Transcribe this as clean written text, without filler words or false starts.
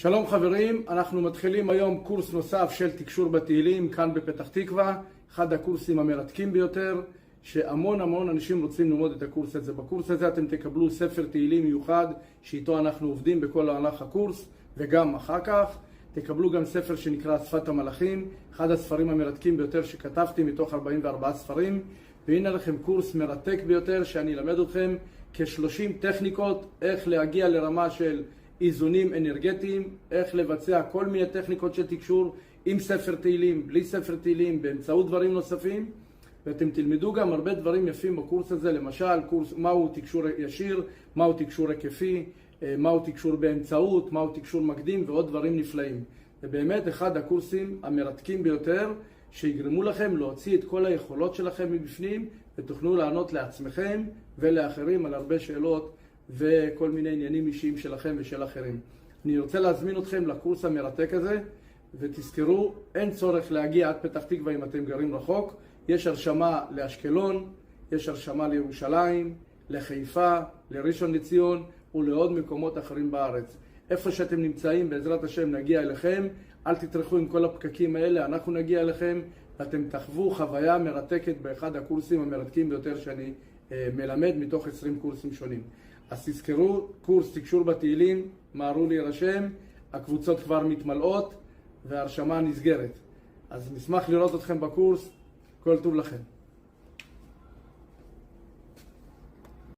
שלום חברים, אנחנו מתחילים היום קורס נוסף של תקשור בתהילים כאן בפתח תקווה, אחד הקורסים המרתקים ביותר, שהמון אנשים רוצים ללמוד את הקורס הזה. בקורס הזה אתם תקבלו ספר תהילים מיוחד שאיתו אנחנו עובדים בכל מהלך הקורס וגם אחר כך. תקבלו גם ספר שנקרא שפת המלאכים, אחד הספרים המרתקים ביותר שכתבתי מתוך 44 ספרים. והנה לכם קורס מרתק ביותר שאני אלמד אתכם כ-30 טכניקות איך להגיע לרמה של איזונים אנרגטיים, איך לבצע כל מיני טכניקות של תקשור עם ספר תהילים, בלי ספר תהילים, באמצעות דברים נוספים. ואתם תלמדו גם הרבה דברים יפים בקורס הזה, למשל מהו תקשור ישיר, מהו תקשור היקפי, מהו תקשור באמצעות, מהו תקשור מקדים ועוד דברים נפלאים. זה באמת אחד הקורסים המרתקים ביותר שיגרמו לכם להוציא את כל היכולות שלכם מבפנים ותוכלו לענות לעצמכם ולאחרים על הרבה שאלות וכל מיני עניינים אישיים שלכם ושל אחרים. אני רוצה להזמין אתכם לקורס המרתק הזה, ותזכרו, אין צורך להגיע עד פתח תקווה אם אתם גרים רחוק. יש הרשמה לאשקלון, יש הרשמה לירושלים, לחיפה, לראשון לציון ולעוד מקומות אחרים בארץ. איפה שאתם נמצאים, בעזרת השם נגיע אליכם. אל תטרחו עם כל הפקקים האלה, אנחנו נגיע אליכם ואתם תחוו חוויה מרתקת באחד הקורסים המרתקים ביותר שאני מלמד מתוך 20 קורסים שונים. אז תזכרו, קורס תקשור בתהילים, מהרו להירשם, הקבוצות כבר מתמלאות וההרשמה נסגרת. אז נשמח לראות אתכם בקורס, כל טוב לכם.